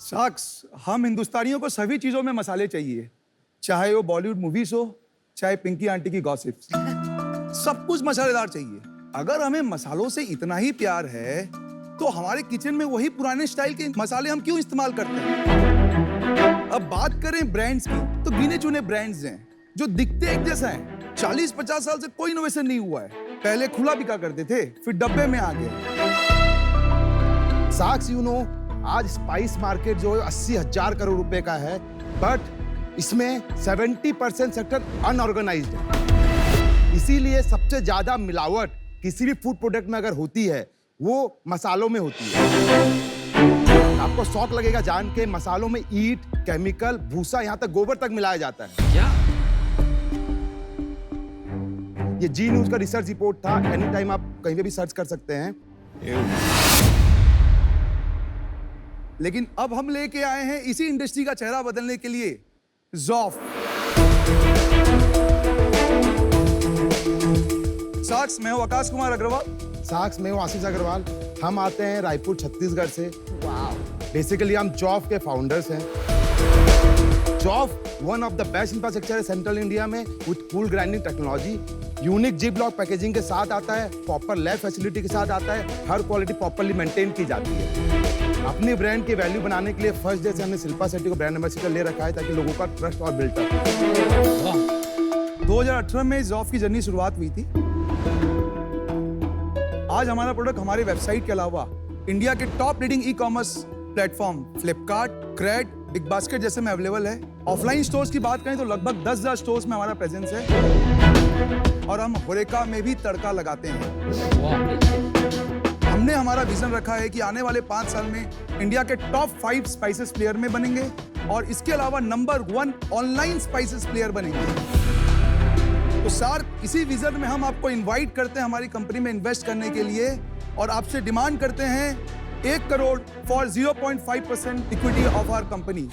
Socks, हम हिंदुस्तानियों को सभी चीजों में मसाले चाहिए, चाहे वो बॉलीवुड मूवीज हो, चाहे पिंकी आंटी की गॉसिप्स। सब कुछ मसालेदार चाहिए। अगर हमें मसालों से इतना ही प्यार है, तो हमारे किचन में वही पुराने स्टाइल के मसाले हम क्यों इस्तेमाल करते हैं? अब बात करें ब्रांड्स की, तो गिने चुने ब्रांड्स हैं जो दिखते एक जैसा है। 40-50 साल से कोई इनोवेशन नहीं हुआ है। पहले खुला बिका करते थे, फिर डब्बे में आ गए। साक्स आज स्पाइस मार्केट जो है 80,000 करोड़ रुपए का है, बट इसमें 70% सेक्टर अनऑर्गेनाइज्ड है। इसीलिए सबसे ज्यादा मिलावट किसी भी फूड प्रोडक्ट में अगर होती है, वो मसालों में होती है। आपको शौक लगेगा जान के, मसालों में ईट, केमिकल, भूसा, यहाँ तक गोबर तक मिलाया जाता है। क्या? ये जी न्यूज का रिसर्च रिपोर्ट था। एनी टाइम आप कहीं पे भी सर्च कर सकते हैं। लेकिन अब हम लेके आए हैं इसी इंडस्ट्री का चेहरा बदलने के लिए ज़ॉफ। साक्स, मैं हूं आकाश कुमार अग्रवाल। साक्स में हूं आशीष अग्रवाल। हम आते हैं रायपुर छत्तीसगढ़ से। बेसिकली हम जॉफ के फाउंडर्स हैं। Joff one of the best infrastructure है सेंट्रल इंडिया में, with cool grinding technology, unique G block packaging के साथ आता है, प्रॉपर लैब फैसिलिटी के साथ आता है, हर क्वालिटी प्रॉपर्ली मेंटेन की जाती है। अपने ब्रांड की वैल्यू बनाने के लिए फर्स्ट डे से हमने शिल्पा शेट्टी को ब्रांड एम्बेसडर ले रखा है, ताकि लोगों का ट्रस्ट और बिल्टअप हो। 2018 में ज़ॉफ की जर्नी शुरुआत हुई थी। आज हमारा प्रोडक्ट हमारे वेबसाइट के अलावा इंडिया के top leading ecommerce platform Flipkart, Cred, Big Basket जैसे में अवेलेबल है। ऑफलाइन स्टोर्स की बात करें तो लगभग 10,000 स्टोर्स में हमारा प्रेजेंस है, और हम होरेका में भी तड़का लगाते हैं। हमने हमारा विजन रखा है कि आने वाले 5 साल में इंडिया के टॉप 5 स्पाइसेस प्लेयर में बनेंगे, और इसके अलावा नंबर 1 ऑनलाइन स्पाइसेस प्लेयर बनेंगे। तो सर, इसी विजन में हम आपको इनवाइट करते हैं हमारी कंपनी में इन्वेस्ट करने के लिए, और आपसे डिमांड करते हैं 1 crore for 0.5% equity of our company.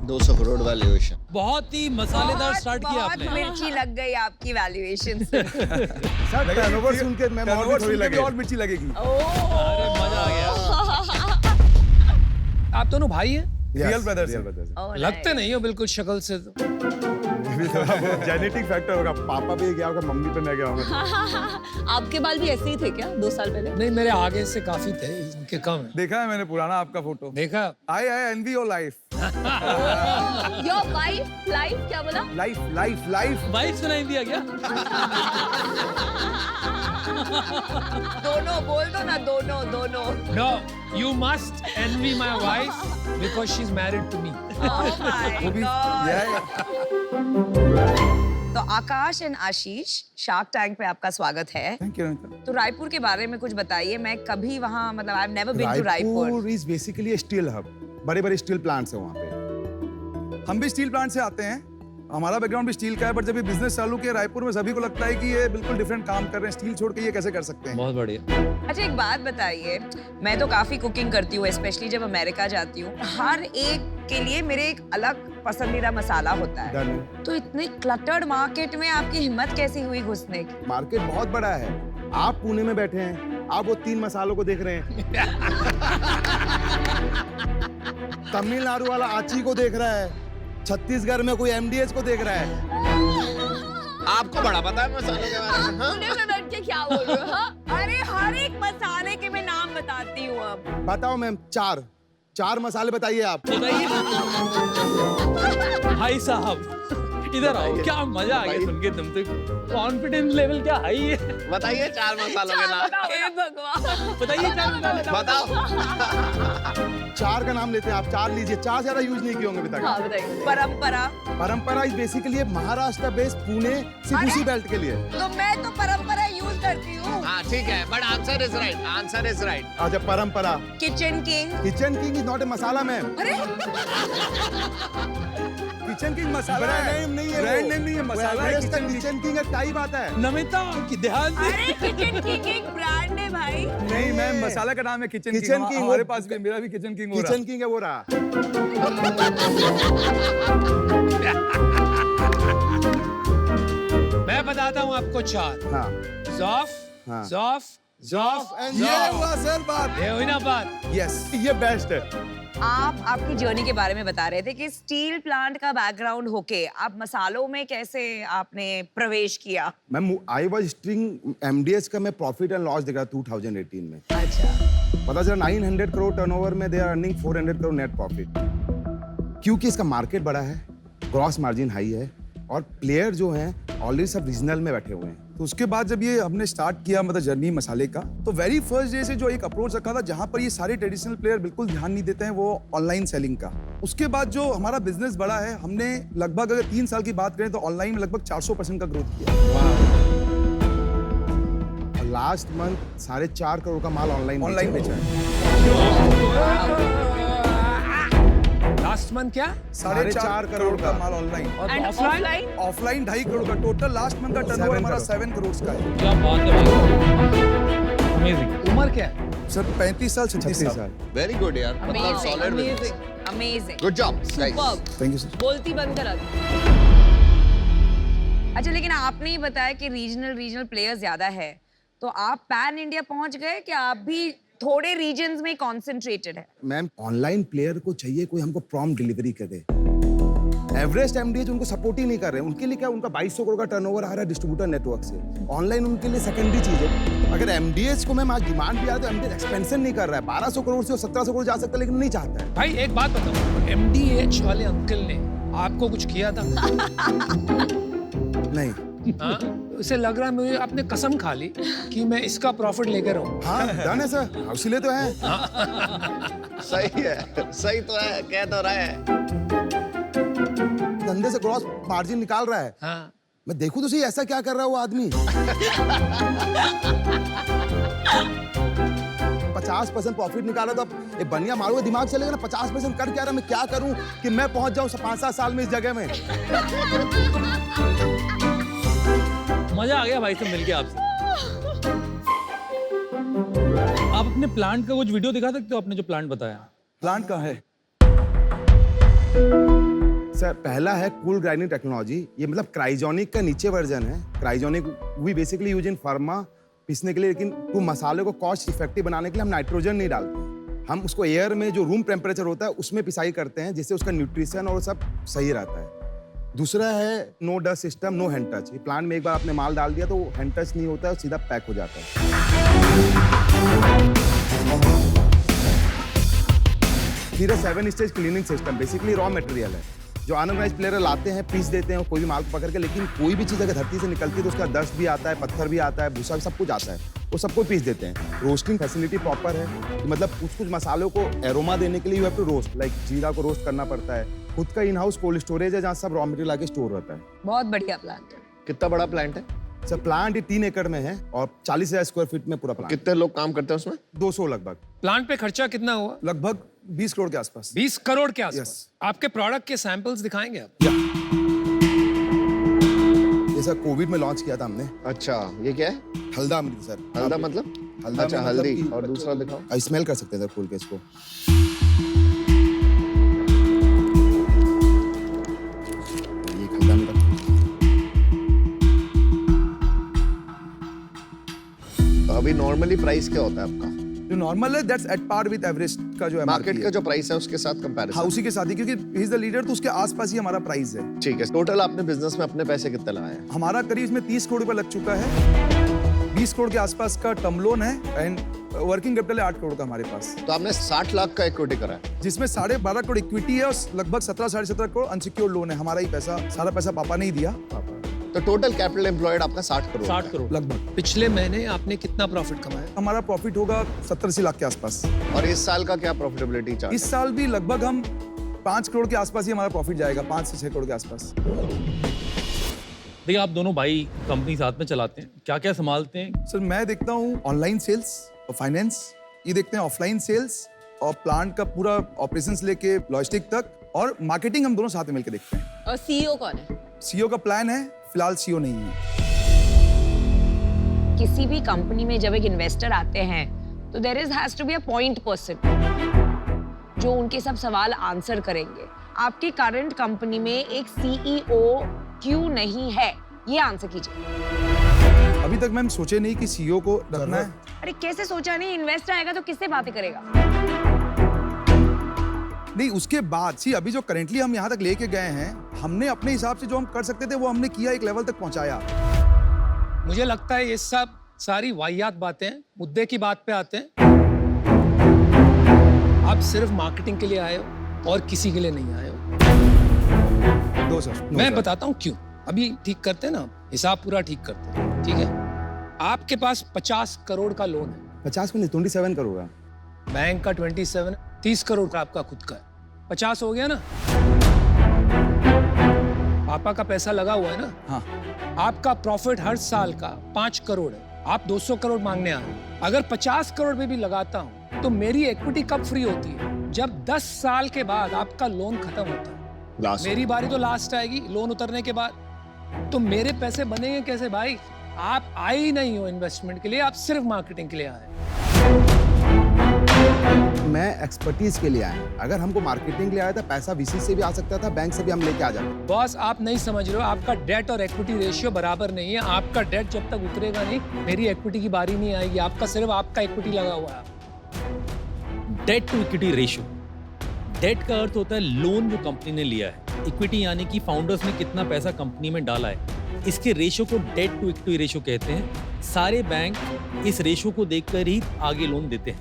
200 crore valuation. बहुत ही मसालेदार स्टार्ट किया आपने। बहुत मिर्ची लग गई आपकी वैल्यूएशन से। सर टर्नओवर सुन के मैं और थोड़ी लगे। और मिर्ची लगेगी। अरे मजा आ गया। आप दोनों भाई हैं? Real brothers. लगते नहीं हो बिल्कुल शक्ल से तो। जेनेटिक फैक्टर होगा, पापा भी गया होगा, मम्मी पे मैं गया होगा। आपके बाल भी ऐसे ही थे क्या 2 साल पहले? नहीं, मेरे आगे से काफी थे, इनके कम है। देखा है मैंने पुराना आपका फोटो। देखा? I envy your life. Your life क्या बोला? लाइफ। वाइफ सुनाई दिया क्या? दोनों बोल दो ना, दोनों। No, you must envy my wife because she's married to me. Oh my God. तो आकाश एंड आशीष, शार्क टैंक पे आपका स्वागत है। Thank you. तो रायपुर के बारे में कुछ बताइए। मैं कभी वहाँ, मतलब I have never been to Raipur. Raipur is basically steel hub. बड़े स्टील प्लांट्स हैं वहाँ पे। हम भी स्टील प्लांट से आते हैं, हमारा बैकग्राउंड भी स्टील का है, बट जब ये बिजनेस चालू किया रायपुर में, सभी को लगता है कि ये बिल्कुल डिफरेंट काम कर रहे हैं, स्टील छोड़ के ये कैसे कर सकते हैं। बहुत बढ़िया। अच्छा, एक बात बताइए, मैं तो काफी कुकिंग करती हूँ, स्पेशली जब अमेरिका जाती हूँ। हर एक के लिए मेरे एक अलग पसंदीदा मसाला होता है। तो इतने क्लटर्ड मार्केट में आपकी हिम्मत कैसी हुई घुसने की? मार्केट बहुत बड़ा है। आप पुणे में बैठे हैं, आप वो 3 मसालों को देख रहे हैं। तमिलनाडु वाला आची को देख रहा है, छत्तीसगढ़ में कोई एमडीएच को देख रहा है। आपको बड़ा पता है मसालों के बारे में? हाँ? पुणे में बैठ के क्या बोल रहे हो? हाँ? अरे हर एक मसाले के मैं नाम बताती हूँ अब। बताओ मैम, 4 मसाले बताइए आप। भाई साहब इधर आओ, क्या मजा आ गया सुन के। तुम तो कॉन्फिडेंस लेवल क्या हाई है। बताइए 4 मसालों के नाम। हे भगवान, बताइए 4 मसाले। बताओ। 4 का नाम लेते हैं आप, 4 लीजिए। 4 ज्यादा यूज नहीं किए होंगे अभी तक। हाँ बताइए। Parampara is basically Maharashtra based, Pune सिबुसी बेल्ट के लिए। तो मैं तो परंपरा यूज करती हूँ। हाँ ठीक है, बट आंसर इज राइट। अच्छा, परंपरा। Kitchen king is not a masala ma'am. अरे किचन किंग मसाला ब्रांड है। नेम नहीं है, ब्रांड नेम नहीं है, मसाला है। किचन किंग है, टाइप आता है। नमिता की ध्यान से। अरे किचन किंग एक ब्रांड है भाई। नहीं मैम, मसाला का नाम है किचन किंग। हमारे पास भी, मेरा भी किचन किंग हो रहा है। किचन किंग है वो रहा। मैं बताता हूँ आपको 4। हाँ। ज़ॉफ, हाँ। ज़ॉफ, जॉफ एंड ये हुआ सर बात। ये हुई ना बात। यस, ये बेस्ट है। आप आपकी जर्नी के बारे में बता रहे थे कि स्टील प्लांट का बैकग्राउंड होके आप मसालों में कैसे आपने प्रवेश किया। Ma'am I was string MDH का मैं प्रॉफिट एंड लॉस देखा 2018 में। अच्छा, पता चला 900 करोड़ टर्नओवर में they are earning 400 crore net profit, क्योंकि इसका मार्केट बड़ा है, ग्रॉस मार्जिन हाई है और प्लेयर जो हैं ऑलरेडी सब रीजनल में बैठे हुए हैं। तो उसके बाद जब ये हमने स्टार्ट किया मतलब जर्नी मसाले का, तो वेरी फर्स्ट डे से जो एक अप्रोच रखा था जहां पर ये सारे ट्रेडिशनल प्लेयर बिल्कुल ध्यान नहीं देते हैं, वो ऑनलाइन सेलिंग का। उसके बाद जो हमारा बिजनेस बढ़ा है, हमने लगभग अगर 3 साल की बात करें तो ऑनलाइन में लगभग 400% का ग्रोथ किया। और लास्ट मंथ 4.5 करोड़ का माल ऑनलाइन बेचा है। लास्ट मंथ क्या? 4.5 करोड़ का माल ऑनलाइन और and offline? Offline offline 2.5 crore का। टोटल लास्ट मंथ का टर्नओवर हमारा 7 करोड़ का है। क्या बात है भाई, अमेजिंग। उम्र क्या है? सर 35 साल 36 साल। साल। वेरी गुड यार, मतलब solid business. Amazing, good job guys. Superb. Thank you sir. बोलती बंद कर अब। अच्छा, लेकिन आपने ही बताया कि रीजनल प्लेयर्स ज्यादा है, तो आप पैन इंडिया पहुंच गए कि आप भी थोड़े रीजन्स में कॉन्सेंट्रेटेड है? मैम ऑनलाइन प्लेयर को चाहिए कोई हमको प्रॉम्प्ट डिलीवरी करे। एवरेस्ट एमडीएच उनको सपोर्ट ही नहीं कर रहे हैं। उनके लिए क्या, उनका 2200 करोड़ का टर्नओवर आ रहा है डिस्ट्रीब्यूटर नेटवर्क से। ऑनलाइन उनके लिए सेकेंडरी चीज है। अगर एमडीएच को मैम आज डिमांड भी आ रहा है तो एमडीएच एक्सपेंशन नहीं कर रहा है। 1200 करोड़ से 1700 करोड़ जा सकता है, लेकिन नहीं चाहता है। भाई एक बात बताओ, एमडीएच वाले अंकल ने आपको कुछ किया था? नहीं। हाँ? उसे लग रहा है मुझे आपने कसम खा ली कि मैं इसका प्रॉफिट लेकर रहूं। हाँ डन है सर, इसीलिए तो है। सही है, सही तो है, कह तो रहा है। धंधे से ग्रॉस मार्जिन निकाल रहा है। हाँ। मैं देखूं तो सही ऐसा क्या कर रहा है वो आदमी। 50% प्रॉफिट निकाला तो अब एक बनिया मारूंगा दिमाग चलेगा ना। 50% कर क्या रहा, मैं क्या करूं कि मैं पहुंच जाऊं 5-7 साल में इस जगह में। मजा आ गया भाई से मिलके आपसे। आप अपने प्लांट का कुछ वीडियो दिखा सकते हो? आपने जो प्लांट बताया, प्लांट कहाँ है? सर पहला है कूल ग्राइंडिंग टेक्नोलॉजी। ये मतलब क्राइजोनिक का नीचे वर्जन है। Cryogenic we basically use in pharma पीसने के लिए, लेकिन वो मसाले को कॉस्ट इफेक्टिव बनाने के लिए हम नाइट्रोजन नहीं डालते। हम उसको एयर में जो रूम टेम्परेचर होता है उसमें पिसाई करते हैं, जिससे उसका न्यूट्रिशन और सब सही रहता है। दूसरा है no dust system, no hand touch. ये प्लांट में एक बार आपने माल डाल दिया तो हैंड टच नहीं होता है, सीधा पैक हो जाता है। फिर 7 stage cleaning system, basically raw material है जो अनऑर्गेनाइज्ड प्लेयर लाते हैं, पीस देते हैं कोई भी माल को पकड़ के। लेकिन कोई भी चीज़ अगर धरती से निकलती है तो उसका डस्ट भी आता है, पत्थर भी आता है, भूसा भी, सब कुछ आता है, वो सबको पीस देते हैं। रोस्टिंग फैसिलिटी प्रॉपर है, मतलब कुछ मसालों को एरोमा देने के लिए you have to roast, like जीरा को रोस्ट करना पड़ता है। खुद का इन हाउस कोल्ड स्टोरेज है जहाँ सब रॉ मटेरियल आके स्टोर रहता है। बहुत बढ़िया प्लांट है। कितना बड़ा प्लांट है? सर प्लांट ये 3 एकड़ में है और 40,000 स्क्वायर फीट में पूरा प्लांट। कितने लोग काम करते हैं उसमें? 200 लगभग। प्लांट पे खर्चा कितना हुआ? लगभग 20 करोड़ के आसपास। 20 करोड़ के आसपास। Yes. आपके प्रोडक्ट के सैंपल्स दिखाएंगे आप? ये सर कोविड में लॉन्च किया था हमने। अच्छा, ये क्या है? हल्दा अमृत सर। हल्दा मतलब? हल्दा अच्छा, में हल्दी। मतलब कि- और दूसरा दिखाओ। स्मेल कर सकते हैं सर खोल के इसको। ये हल्दा अमृत। अभी नॉर्मली प्राइस क्या होता है आपका? जो नॉर्मल है that's at par with Everest का जो मार्केट का जो प्राइस है उसके साथ कंपैरिजन? हाँ उसी के साथ ही, क्योंकि ही इज द लीडर तो उसके आसपास ही हमारा प्राइस है। ठीक है। टोटल आपने बिजनेस में अपने पैसे कितने लगाए हैं? हमारा करीब इसमें 30 करोड़ रुपया लग चुका है। 20 करोड़ के आसपास का टर्म लोन है एंड वर्किंग कैपिटल है 8 करोड़ का हमारे पास, तो आपने 60 लाख का इक्विटी करा है, जिसमें 12.5 करोड़ इक्विटी है और लगभग 17-17.5 करोड़ अनसिक्योर्ड लोन है। हमारा ही पैसा, सारा पैसा पापा ने ही दिया। तो टोटल कैपिटल एम्प्लॉयड आपका 60 करोड़ 60 है। करोड़। लगभग पिछले महीने आपने कितना प्रॉफिट कमाया? हमारा प्रॉफिट होगा 70-80 लाख के आसपास। और इस साल का क्या प्रॉफिटेबिलिटी चार्ट? इस साल भी लगभग हम 5 करोड़ के आसपास ही हमारा प्रॉफिट जाएगा, 5 से 6 करोड़ के आसपास। देखिए आप दोनों भाई कंपनी साथ में चलाते हैं, क्या क्या संभालते हैं? सर मैं देखता हूँ ऑनलाइन सेल्स और फाइनेंस, ये देखते हैं ऑफलाइन सेल्स और प्लांट का पूरा ऑपरेशंस लेके लॉजिस्टिक तक, और मार्केटिंग हम दोनों साथ में मिलकर देखते हैं। और सीईओ कौन है? सीईओ का प्लान है, फिलहाल सीईओ नहीं है। किसी भी कंपनी में जब एक इन्वेस्टर आते हैं तो there is has to be a point person जो उनके सब सवाल आंसर करेंगे। आपकी करंट कंपनी में एक सीईओ क्यों नहीं है, ये आंसर कीजिए। अभी तक मैम सोचे नहीं कि सीईओ को रखना है। अरे कैसे सोचा नहीं, इन्वेस्टर आएगा तो किससे बातें करेगा? नहीं, उसके बाद सी अभी जो करेंटली हम यहाँ तक लेके गए हैं, हमने अपने हिसाब से जो हम कर सकते थे वो हमने किया, एक लेवल तक पहुंचाया। मुझे लगता है ये सब सारी वाहियात बातें हैं। मुद्दे की बात पे आते हैं। आप सिर्फ मार्केटिंग के लिए आए हो और किसी के लिए नहीं आए हो। दो सर, मैं बताता हूँ क्यों। अभी ठीक करते हैं ना, हिसाब पूरा ठीक करते हैं, ठीक है? आपके पास 50 करोड़ का लोन है। 50 में नहीं, 27 करोड़ है। बैंक का 27, 30 करोड़ का आपका खुद का है। 50 हो गया ना? पापा का पैसा लगा हुआ है ना? हाँ। आपका प्रॉफिट हर साल का 5 करोड़ है। आप 200 करोड़ मांगने आए। अगर 50 करोड़ में भी लगाता हूँ तो मेरी इक्विटी कब फ्री होती है? जब 10 साल के बाद आपका लोन खत्म होता है। मेरी बारी तो लास्ट आएगी लोन उतरने के बाद। तो मेरे पैसे बनेंगे कैसे भाई? आप आए ही नहीं हो इन्वेस्टमेंट के लिए, आप सिर्फ मार्केटिंग के लिए आए। मैं एक्सपर्टीज के लिए आया। अगर हमको मार्केटिंग के लिए आया था, पैसा वीसी से भी आ सकता था, बैंक से भी हम लेके आ जाते। बॉस, आप नहीं समझ रहे हो, आपका डेट और इक्विटी रेशियो बराबर नहीं है। आपका डेट जब तक उतरेगा नहीं, मेरी इक्विटी की बारी नहीं आएगी। आपका सिर्फ आपका इक्विटी लगा हुआ है। Debt to equity ratio. Debt का अर्थ होता है लोन जो कंपनी ने लिया है, इक्विटी यानी कि फाउंडर्स ने कितना पैसा कंपनी में डाला है। इसके रेशियो को डेट टू इक्विटी रेशियो कहते हैं। सारे बैंक इस रेशियो को देखकर ही आगे लोन देते हैं।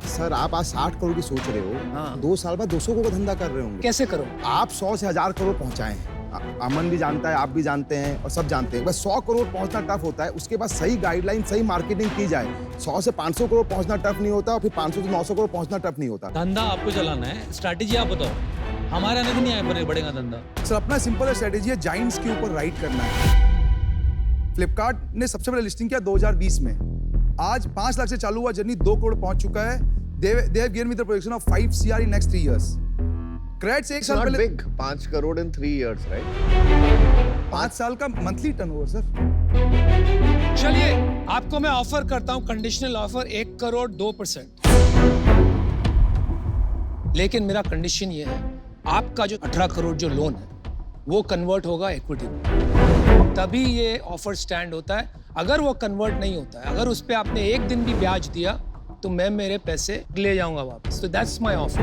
सर, आप आज 60 करोड़ की सोच रहे हो, हाँ। 2 साल बाद 200 करोड़ का धंधा कर रहे होंगे। कैसे करो? आप 100 से 1000 करोड़ पहुंचाए हैं। अमन भी जानता है, आप भी जानते हैं और सब जानते हैं। बस 100 करोड़ पहुंचना टफ होता है। उसके बाद सही गाइडलाइन, सही मार्केटिंग की जाए, 100 से 500 करोड़ पहुंचना टफ नहीं होता, और फिर 500 से 900 करोड़ पहुंचना टफ नहीं होता। धंधा आपको चलाना है, स्ट्रैटेजी आप बताओ। हमारे आने नहीं आए बढ़ेगा धंधा। सर, अपना सिंपल स्ट्रेटेजी है, जाइंट्स के ऊपर राइड करना है। फ्लिपकार्ट ने सबसे पहले लिस्टिंग किया 2020 में। आज 5 लाख से चालू हुआ जर्नी 2 करोड़ पहुंच चुका है। They have given me the projection of 5 CR in next 3 years. Crate से 1 साल पहले 5 करोड़ in 3 years, right? 5 साल का मंथली टर्नओवर सर। चलिए, आपको मैं ऑफर करता हूं, कंडीशनल ऑफर 1 करोड़ 2%। लेकिन मेरा कंडीशन ये है, आपका जो 18 करोड़ जो लोन है वो कन्वर्ट होगा इक्विटी में, तभी ये ऑफर स्टैंड होता है। अगर वो कन्वर्ट नहीं होता है, अगर उस पे आपने एक दिन भी ब्याज दिया, तो मैं मेरे पैसे ले जाऊंगा वापस। तो दैट्स माय ऑफर।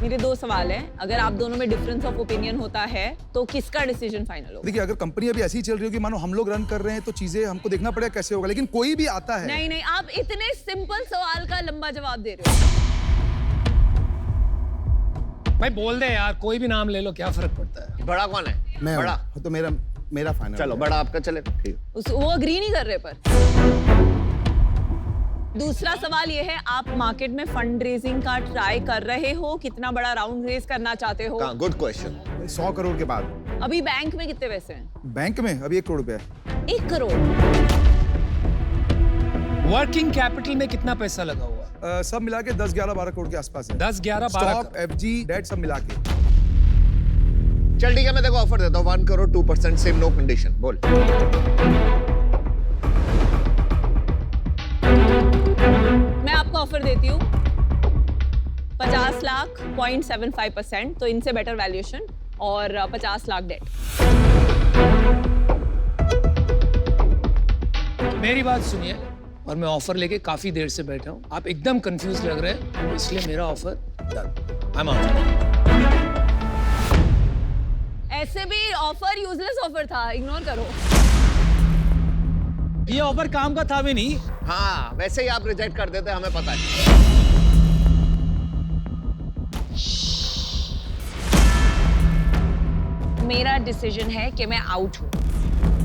मेरे 2 सवाल हैं। अगर आप दोनों में डिफरेंस ऑफ ओपिनियन होता है तो किसका डिसीजन फाइनल होगा? देखिए, अगर कंपनी अभी ऐसी ही चल रही होगी, मानो हम लोग रन कर रहे हैं, तो चीजें हमको देखना पड़ेगा कैसे होगा। लेकिन कोई भी आता है। नहीं, आप इतने सिंपल सवाल का लंबा जवाब दे रहे हो। भाई बोल दे यार, कोई भी नाम ले लो, क्या फर्क पड़ता है? बड़ा कौन है? मैं बड़ा। हूं, तो मेरा फाइनल। चलो, बड़ा आपका चले, ठीक। वो अग्री नहीं कर रहे। पर दूसरा सवाल ये है, आप मार्केट में फंड रेजिंग का ट्राई कर रहे हो? कितना बड़ा राउंड रेज करना चाहते हो? Good question. 100 करोड़ के बाद। अभी बैंक में कितने पैसे हैं? बैंक में अभी 1 करोड़ रुपया है। 1 करोड़। वर्किंग कैपिटल में कितना पैसा लगा हुआ? सब मिला के 10, 11, 12 करोड़ के आसपास है। 10, 11, 12 स्टॉक, FG, डेट सब मिला के। चल ठीक है, मैं देखो ऑफर देता हूँ 1 करोड़ 2%, सेम नो कंडीशन। बोल। मैं आपको ऑफर देती हूँ 50 लाख 0.75%, तो इनसे बेटर वैल्यूएशन, और 50 लाख डेट। मेरी बात सुनिए, और मैं ऑफर लेके काफी देर से बैठा हूँ। आप एकदम कंफ्यूज लग रहे हैं, इसलिए मेरा offer done. I am out. ऐसे भी ऑफर यूजलेस ऑफर था, इग्नोर करो। ये ऑफर काम का था भी नहीं। हाँ, वैसे ही आप रिजेक्ट कर देते, हमें पता है। मेरा डिसीजन है कि मैं आउट हूँ,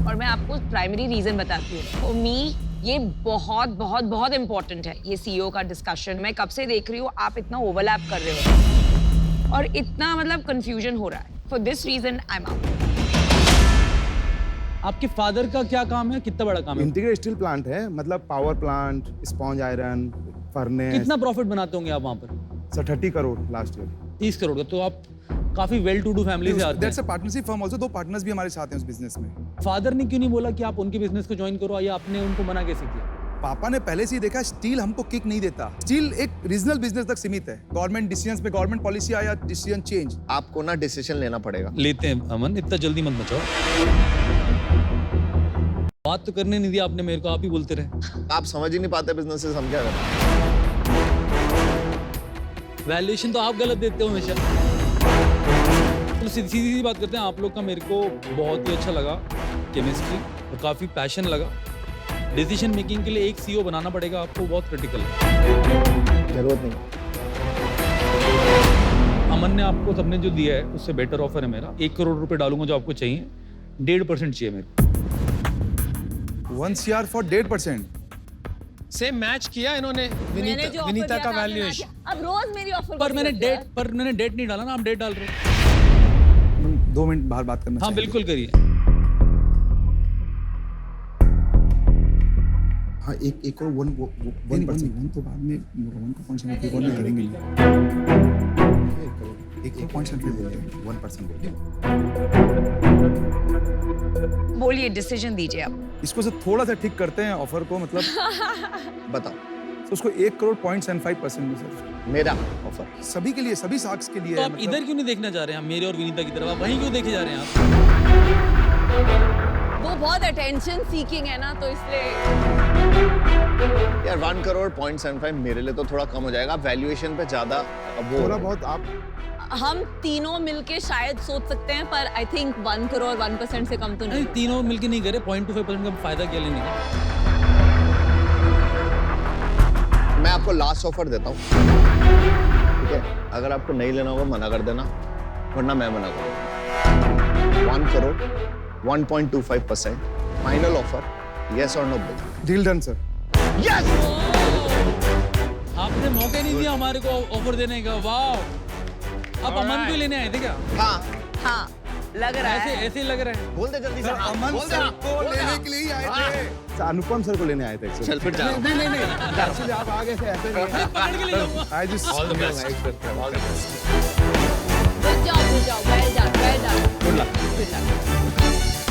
और मैं आपको प्राइमरी रीजन बताती हूँ। फॉर मी ये बहुत बहुत बहुत इंपॉर्टेंट है, ये सीईओ का डिस्कशन। मैं कब से देख रही हूँ आप इतना ओवरलैप कर रहे हो और इतना मतलब कंफ्यूजन हो रहा है। For this reason I am out. आपके फादर का क्या काम है? कितना बड़ा काम है? इंटीग्रेटेड स्टील प्लांट है, मतलब power plant, sponge iron, furnace. कितना प्रॉफिट बनाते होंगे आप वहाँ पर? Sir 30 crore last year. 30 crore का। तो आप काफी वेल टू डू फैमिली से आते दैट्स हैं। A partnership firm also. 2 partners भी हमारे साथ हैं उस बिजनेस में। फादर ने क्यों नहीं बोला कि आप उनके बिजनेस को ज्वाइन करो, या आपने उनको मना कैसे किया? पापा ने पहले से ही देखा, स्टील हमको किक नहीं देता। स्टील एक रीजनल बिजनेस तक सीमित है। गवर्नमेंट डिसीजंस पे, गवर्नमेंट पॉलिसी आया, डिसीजन चेंज। आपको ना डिसीजन लेना पड़ेगा। लेते हैं अमन, इतना जल्दी मत बचाओ। बात तो करने नहीं दिया आपने मेरे को, आप ही बोलते रहे। आप समझ ही नहीं पाते बिजनेसेस, हम क्या करें? वैल्यूएशन तो आप गलत देते हो हमेशा। तो सीधी सीधी बात करते हैं, आप लोग का मेरे को बहुत ही अच्छा लगा केमिस्ट्री, और काफ़ी पैशन लगा। डिसीजन मेकिंग के लिए एक सीईओ बनाना पड़ेगा आपको, बहुत क्रिटिकल है। जरूरत नहीं। अमन ने आपको सबने जो दिया है उससे बेटर ऑफर है मेरा। 1 करोड़ रुपए डालूंगा जो आपको चाहिए, 1.5% चाहिए मेरे को। 1 CR for 1.5%। सेम मैच किया इन्होंने मैंने जो offer विनीता दिया का था, आपने वैल्यूएशन। ना किया। अब रोज मेरी ऑफर पर मैंने डेट नहीं डाला ना, आप डेट डाल रहे हो। 2 मिनट बाहर बात करना हाँ चाहिए। बिल्कुल करिए। हाँ, एक और 1% तो बाद में 1.75 में करेंगे। एक 1.75 बोल रहे हैं। 1% बोल रहे बोलिए, डिसीजन दीजिए आप। इसको से थोड़ा सा ठीक करते हैं ऑफर को, मतलब बताओ। तो उसको 1 करोड़ 0.75% में सर, मेरा ऑफर सभी के लिए, सभी साक्स के लिए तो है, आप मतलब इधर क्यों नहीं देखना चाह रहे हैं, मेरे और विनीता की तरफ? आप वहीं क्यों देखे जा रहे हैं आप? वो बहुत अटेंशन सीकिंग है ना, तो इसलिए यार 1 करोड़ 0.75 मेरे लिए तो थोड़ा कम हो जाएगा, वैल्यूएशन पे ज्यादा अब वो थोड़ा बहुत आप हम तीनों मिलके शायद सोच सकते हैं, पर आई थिंक 1 करोड़ 1% से कम तो नहीं, नहीं। तीनों मिलके नहीं करे, 0.25% का फायदा क्या लेने का? मैं आपको लास्ट ऑफर देता हूँ, ठीक है? अगर आपको नहीं लेना होगा मना कर देना, वरना मैं मना करूँगा। 1 करोड़ 1.25% फाइनल ऑफर, यस और नो बोल। Deal done sir. यस! आपने मौका नहीं दिया हमारे को ऑफर देने का। वाह, आप अमन को लेने आए थे क्या? हाँ, हाँ, लग रहा ऐसे है। ऐसे ही लग रहा है। बोल दे जल्दी से। सर, हाँ, अमन बोल दे सर हाँ, को बोल दे लेने हाँ। के लिए ही आए थे। सर, अनुपम सर को लेने आए थे actually। चल फिर जा। नहीं एक्चुअली आप आगे से ऐसे नहीं है। पकड़ के ले जाऊंगा। I just All the best. All the best. Good job, well done, well done. Good luck. Good luck.